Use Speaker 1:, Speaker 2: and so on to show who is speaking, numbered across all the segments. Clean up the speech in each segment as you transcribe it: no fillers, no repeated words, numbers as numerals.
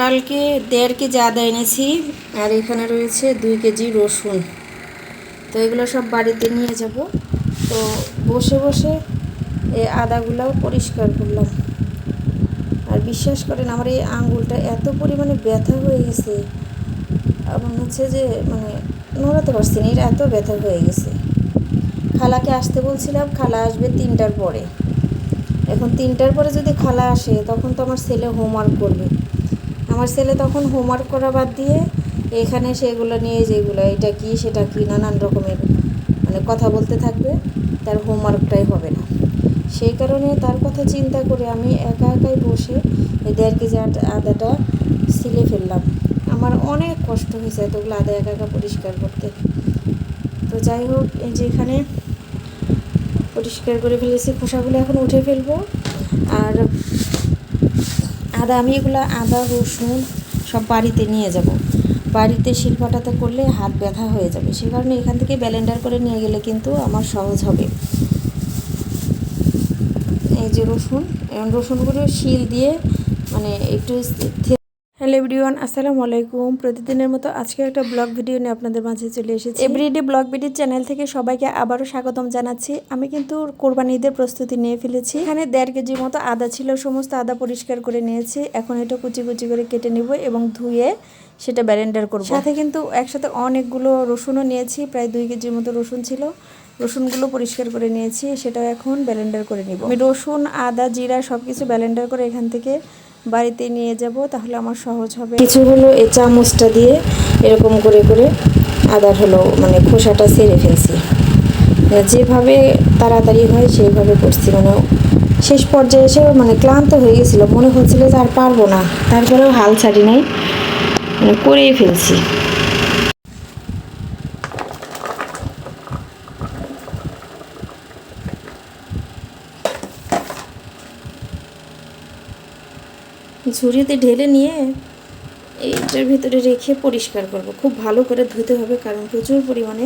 Speaker 1: কালকে 1.5 কেজি আদা এনেছি আর এখানে রয়েছে 2 কেজি রসুন। তো এগুলো সব বাড়িতে নিয়ে যাব। তো বসে বসে এই আদাগুলোও পরিষ্কার করলাম। আর বিশ্বাস করেন আমার এই আঙ্গুলটা এত পরিমাণে ব্যথা হয়ে গেছে, মনে হচ্ছে যে মানে নড়াতে পারছি না, এটা এত ব্যথা হয়ে গেছে। খালাকে আসতে বলছিলাম, খালা আসবে 3টার পরে। এখন 3টার পরে যদি খালা আসে তখন তো আমার ছেলে হোমওয়ার্ক করবে। আমার ছেলে তখন হোমওয়ার্ক করা বাদ দিয়ে এখানে সেগুলো নিয়ে যেগুলো এটা কি সেটা কি নানান রকমের মানে কথা বলতে থাকবে, তার হোমওয়ার্কটাই হবে না। সেই কারণে তার কথা চিন্তা করে আমি একা একাই বসে এই 1.5 কেজি আদাটা ছিলে ফেললাম। আমার অনেক কষ্ট হয়েছে এতগুলো আদা একা একা পরিষ্কার করতে। তো যাই হোক, এই যে এখানে পরিষ্কার করে ফেলেছি, খোসাগুলো এখন উঠে ফেলবো। আর আমি এগুলো আদা রসুন সব বাড়িতে নিয়ে যাব। বাড়িতে শিলপাটাতে করলে হাত ব্যথা হয়ে যাবে, সে কারণে এখান থেকে ব্লেন্ডার করে নিয়ে গেলে কিন্তু আমার সহজ হবে। এই যে রসুনগুলো শিল দিয়ে মানে একটু। হ্যালো এভরিওয়ান, আসসালামু আলাইকুম। প্রতিদিনের মতো আজকে একটা ব্লগ ভিডিও নিয়ে আপনাদের মাঝে চলে এসেছি। এভরিডে ব্লগ ভিডিও চ্যানেল থেকে সবাইকে আবারও স্বাগতম জানাচ্ছি। আমি কিন্তু কোরবানি ঈদের প্রস্তুতি নিয়ে ফেলেছি। এখানে 1.5 কেজির মতো আদা ছিল, সমস্ত আদা পরিষ্কার করে নিয়েছি। এখন এটা কুচি কুচি করে কেটে নেব এবং ধুয়ে সেটা ব্লেন্ডার করব। সাথে কিন্তু একসাথে অনেকগুলো রসুনও নিয়েছি, প্রায় 2 কেজির মতো রসুন ছিল। রসুনগুলো পরিষ্কার করে নিয়েছি, সেটাও এখন ব্লেন্ডার করে নিব। আমি রসুন আদা জিরা সব কিছু ব্লেন্ডার করে এখান থেকে বাড়িতে নিয়ে যাব, তাহলে আমার সহজ হবে। কিছু হলো এই চামচটা দিয়ে এরকম করে করে আদার হলো মানে খোসাটা ছেড়ে ফেলছি। যেভাবে তাড়াতাড়ি হয় সেইভাবে করছি। মানে শেষ পর্যায়ে এসে মানে ক্লান্ত হয়ে গেছিলো, মনে হচ্ছিল যে আর পারবো না, তারপরেও হাল ছাড়ি নাই, মানে করেই ফেলছি। ঝুড়িতে ঢেলে নিয়ে এইটার ভিতরে রেখে পরিষ্কার করব। খুব ভালো করে ধুতে হবে, কারণ প্রচুর পরিমাণে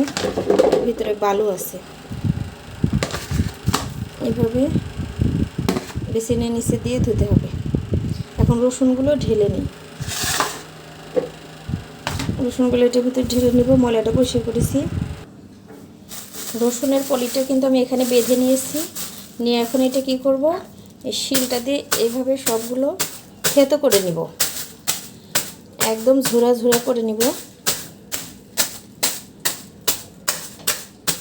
Speaker 1: ভিতরে বালু আছে। এভাবে বেসিনের নিচে দিয়ে ধুতে হবে। এখন রসুনগুলো ঢেলে নিই। রসুনগুলো এটার ভিতরে ঢেলে নিব। ময়লাটা পরিষ্কার করেছি। রসুনের পলিটা কিন্তু আমি এখানে বেঁধে নিয়েছি। নিয়ে এখন এটা কি করব, এই শিলটা দিয়ে এইভাবে সবগুলো থেতো করে নিব, একদম ঝুরা ঝুরা করে নিব।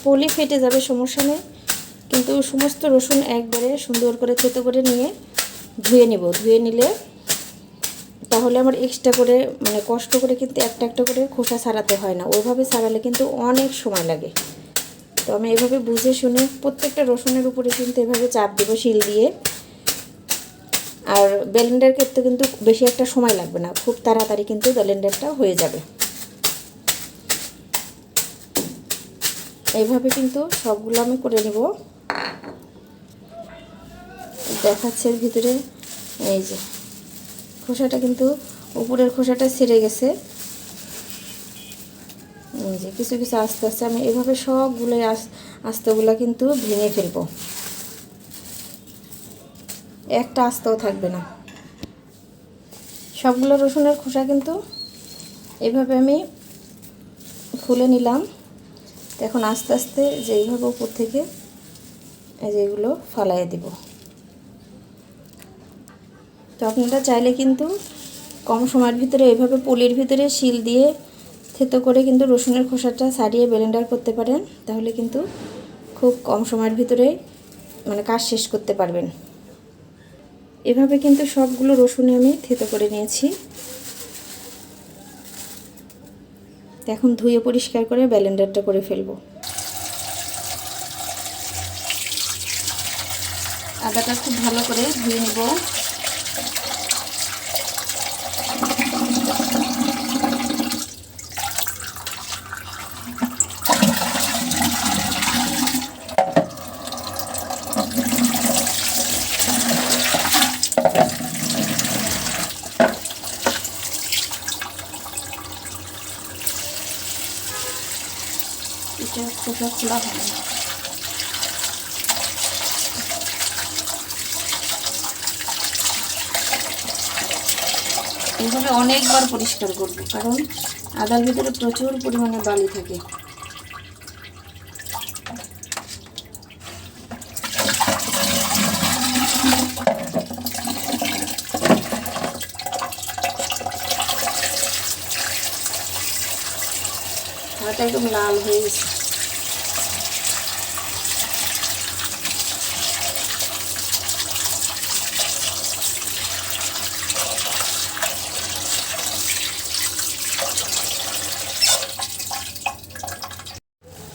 Speaker 1: পলি ফেটে যাবে, সমস্যা নেই, কিন্তু সমস্ত রসুন একবারে সুন্দর করে থেতো করে নিয়ে ধুয়ে নিব। ধুয়ে নিলে তাহলে আমার এক্সট্রা করে মানে কষ্ট করে কিন্তু একটা একটা করে খোসা ছাড়াতে হয় না। ওইভাবে ছাড়ালে কিন্তু অনেক সময় লাগে। তো আমি এভাবে বুঝে শুনে প্রত্যেকটা রসুনের উপরে কিন্তু এভাবে চাপ দেব শিল দিয়ে। আর ব্লেন্ডার করতে কিন্তু বেশি একটা সময় লাগবে না, খুব তাড়াতাড়ি কিন্তু ব্লেন্ডারটা হয়ে যাবে। এইভাবে কিন্তু সবগুলো আমি করে নেব। দেখাচ্ছে ভিতরে এই যে খোসাটা, কিন্তু উপরের খোসাটা ছেড়ে গেছে। এই যে কিছু কিছু আস্তে আস্তে আমি এভাবে সবগুলো আস্তেগুলো কিন্তু ভেঙে ফেলব, একটা আস্তেও থাকবে না। সবগুলো রসুনের খোসা কিন্তু এভাবে আমি খুলে নিলাম। এখন আস্তে আস্তে যে এইভাবে উপর থেকে এই যে এগুলো ফালাই দিব। তো আপনারা চাইলে কিন্তু কম সময়ের ভিতরে এভাবে পলির ভিতরে শিল দিয়ে থেতো করে কিন্তু রসুনের খোসাটা ছাড়িয়ে ব্লেন্ডার করতে পারেন, তাহলে কিন্তু খুব কম সময়ের ভিতরে মানে কাজ শেষ করতে পারবেন। এভাবে কিন্তু সবগুলো রসুনে আমি থেতো করে নিয়েছি। এখন ধুয়ে পরিষ্কার করে ব্লেন্ডারটা করে ফেলবো। আদাটা খুব ভালো করে ধুয়ে নেব। এটা খোসা খোলা হবে না। এইভাবে অনেকবার পরিষ্কার করব, কারণ আদার ভিতরে প্রচুর পরিমাণে বালি থাকে। হাতটা একদম লাল হয়ে গেছে।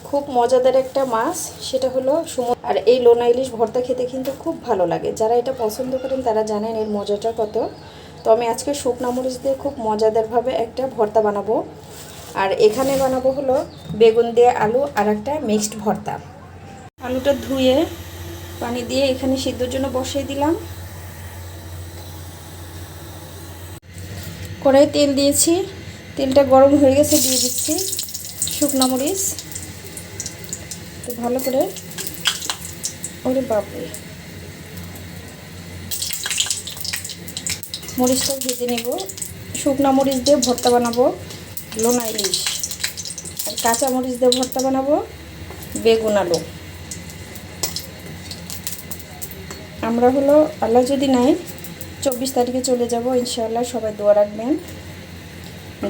Speaker 1: খুব মজাদার একটা মাছ, সেটা হলো সমুদ্র। আর এই লোনা ইলিশ ভর্তা খেতে কিন্তু খুব ভালো লাগে। যারা এটা পছন্দ করেন তারা জানেন এর মজাটা কত। তো আমি আজকে শুকনা মরিচ দিয়ে খুব মজাদারভাবে একটা ভর্তা বানাবো। আর এখানে বানাবো হলো বেগুন দিয়ে আলু আর একটা মিক্সড ভর্তা। আলুটা ধুয়ে পানি দিয়ে এখানে সিদ্ধর জন্য বসিয়ে দিলাম। কড়াইয়ে তেল দিয়েছি, তেলটা গরম হয়ে গেছে, দিয়ে দিচ্ছি শুকনো মরিচ। তো ভালো করে, ওরে বাপরে, মরিচটা ভেজে নেব। শুকনো মরিচ দিয়ে ভর্তা বানাবো লোনা ইলিশ, আর কাঁচা মরিচ দিয়ে ভর্তা বানাবো বেগুন আলু। আমরা হলো আল্লাহ যদি নাই 24 তারিখে চলে যাব ইনশাআল্লাহ। সবাই দোয়া রাখবেন।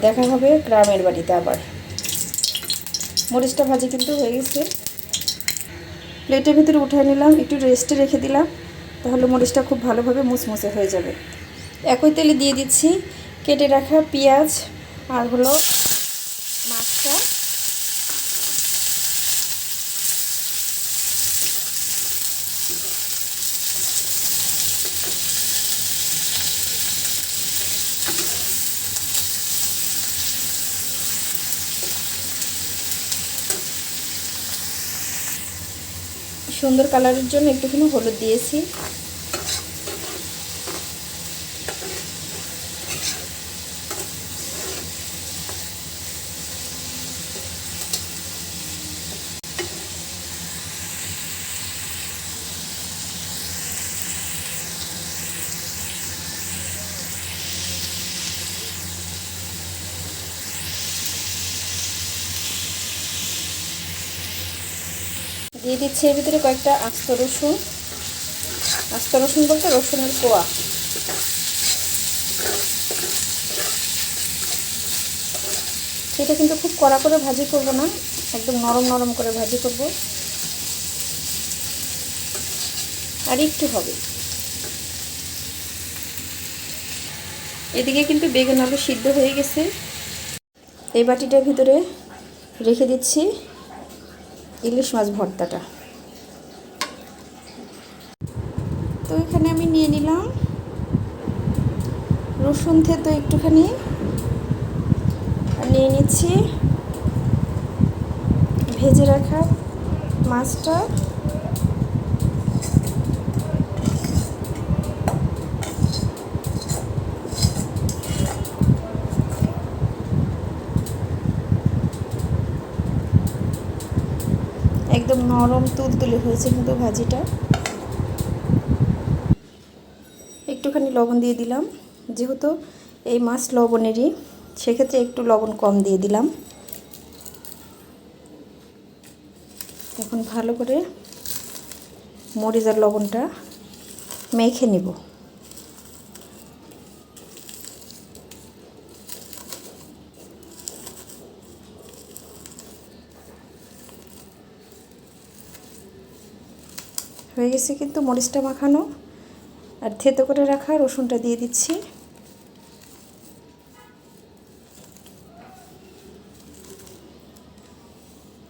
Speaker 1: দেখা হবে গ্রামের বাড়িতে আবার। মরিচটা ভাজি কিন্তু হয়ে গেছে, প্লেটের ভিতরে উঠিয়ে নিলাম, একটু রেস্টে রেখে দিলাম, তাহলে মরিচটা খুব ভালোভাবে মুচমুচে হয়ে যাবে। একই তেলে দিয়ে দিচ্ছি কেটে রাখা পেঁয়াজ আর হলো মাছটা। সুন্দর কালারের জন্য একটুখানি হলুদ দিয়েছি। দিয়ে দিচ্ছি এর ভিতরে কয়েকটা আস্ত রসুন। আস্ত রসুন বলতে রসুনের কোয়া। এটা কিন্তু খুব কড়া করে ভাজি করব না, একদম নরম নরম করে ভাজি করব। আর একটু হবে। এদিকে কিন্তু বেগুন আলু সিদ্ধ হয়ে গেছে। এই বাটিটার ভিতরে রেখে দিচ্ছি ইলিশ মাছ ভর্তাটা। তো এখানে আমি নিয়ে নিলাম রসুন থেতো একটুখানি, আর নিয়ে নিচ্ছি ভেজে রাখা মাছটা। একদম নরম তুলতুলে হয়েছে কিন্তু ভাজিটা। একটুখানি লবণ দিয়ে দিলাম, যেহেতু এই মাছ লবণেরই, সেক্ষেত্রে একটু লবণ কম দিয়ে দিলাম। এখন ভালো করে মরিচ আর লবণটা মেখে নিব। হয়ে গেছে কিন্তু মরিচটা মাখানো। আর থেতো করে রাখা রসুনটা দিয়ে দিচ্ছি।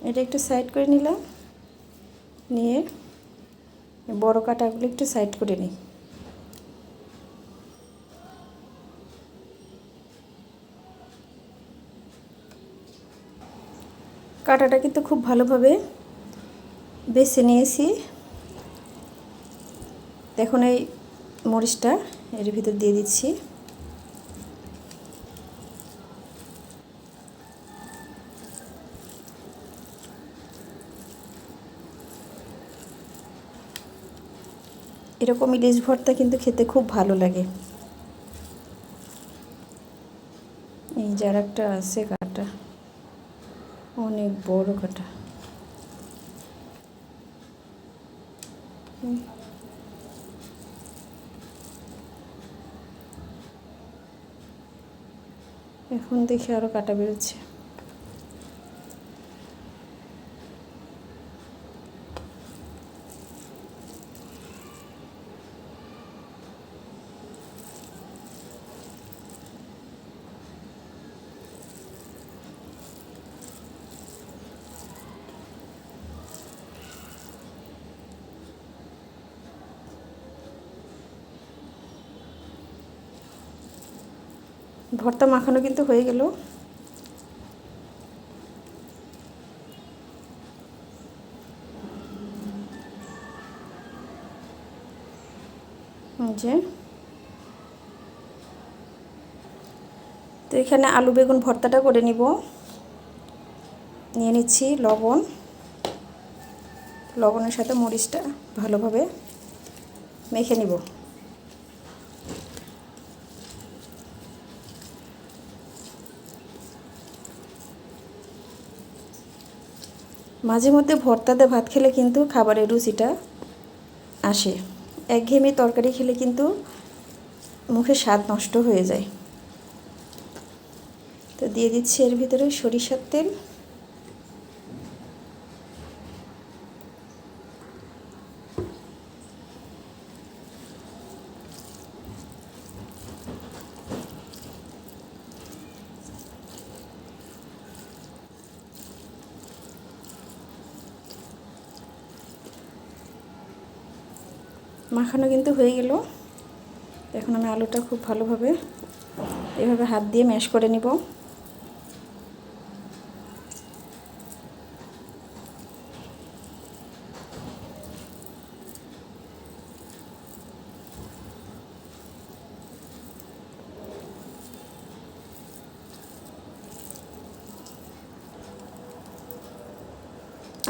Speaker 1: এটা একটু সাইড করে নিলাম, নিয়ে বড় কাঁটাগুলো একটু সাইড করে নিই। কাঁটাটা কিন্তু খুব ভালোভাবে বেছে নিয়েছি। এখন এই মরিচটা এর ভিতর দিয়ে দিচ্ছি। এরকম ইলিশ ভর্তা কিন্তু খেতে খুব ভালো লাগে। এই যার একটা আছে কাটা, অনেক বড় কাটা। এখন দেখি আরও কাটা বেরোচ্ছে। ভর্তা মাখানো কিন্তু হয়ে গেল। যে তো এখানে আলু বেগুন ভর্তাটা করে নিব। নিয়ে নিচ্ছি লবণ, লবণের সাথে মরিচটা ভালোভাবে মেখে নিব। মাঝে মধ্যে ভর্তা দিয়ে ভাত খেলে কিন্তু খাবারের রুচিটা আসে। একঘেয়েমি তরকারি খেলে কিন্তু মুখের স্বাদ নষ্ট হয়ে যায়। তো দিয়ে দিচ্ছি এর ভিতরে সরিষার তেল, মাখানো কিন্তু হয়ে গেল। এখন আমি আলুটা খুব ভালোভাবে এভাবে হাত দিয়ে ম্যাশ করে নিব।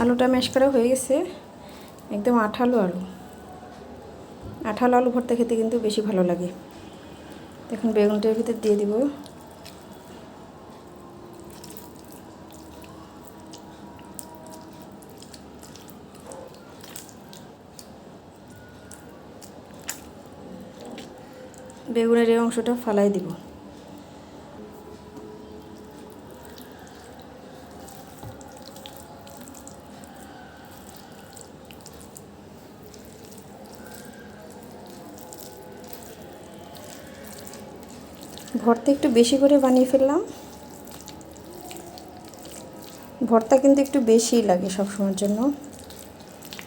Speaker 1: আলুটা ম্যাশ করা হয়ে গেছে, একদম আঠালো আলু। আঠালো আলু ভর্তা খেতে কিন্তু বেশি ভালো লাগে। এখন বেগুনটার ভিতর দিয়ে দিব। বেগুনের এই অংশটা ফালাই দিব। ভর্তা একটু বেশি করে বানিয়ে ফেললাম। ভর্তা কিন্তু একটু বেশিই লাগে সবসময়ের জন্য,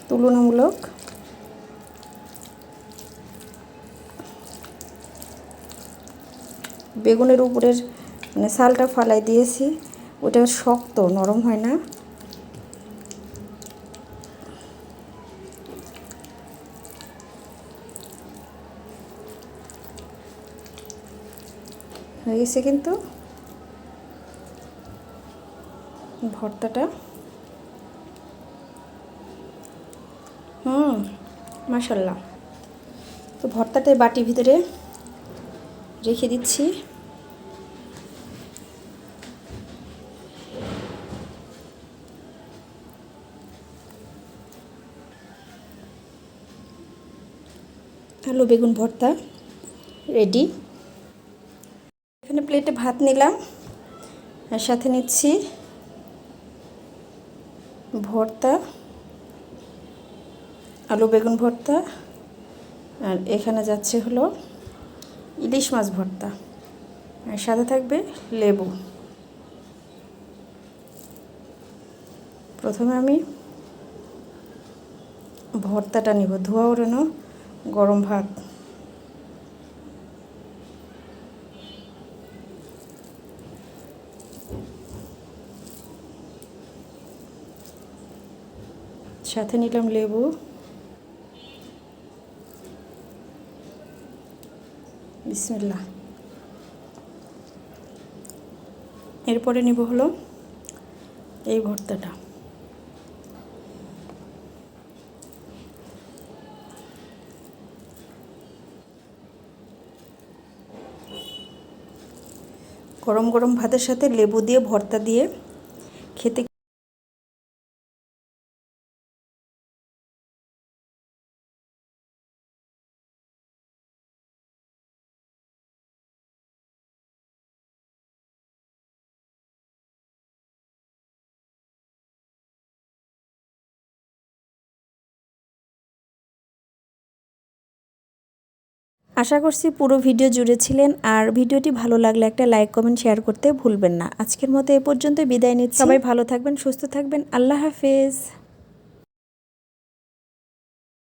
Speaker 1: তুলনামূলক। বেগুনের উপরের মানে ছালটা ফালাই দিয়েছি, ওটা শক্ত, নরম হয় না। হয়ে গেছে কিন্তু ভর্তাটা। মাশাল্লাহ। তো ভর্তাটা বাটির ভিতরে রেখে দিচ্ছি। আলু বেগুন ভর্তা রেডি। এখানে প্লেটে ভাত নিলাম, আর সাথে নিচ্ছি ভর্তা, আলু বেগুন ভর্তা, আর এখানে যাচ্ছে হলো ইলিশ মাছ ভর্তা, আর সাথে থাকবে লেবু। প্রথমে আমি ভর্তাটা নিব, ধোয়া ওড়ানো গরম ভাত। সাথে নিলাম লেবু। বিসমিল্লাহ। এরপরে নিব হলো এই ভর্তাটা। গরম গরম ভাতের সাথে লেবু দিয়ে ভর্তা দিয়ে খেতে আশা করছি পুরো ভিডিও জুড়ে ছিলেন। আর ভিডিওটি ভালো লাগলে একটা লাইক কমেন্ট শেয়ার করতে ভুলবেন না। আজকের মতো এ পর্যন্ত বিদায় নিচ্ছি। সবাই ভালো থাকবেন, সুস্থ থাকবেন। আল্লাহ হাফেজ।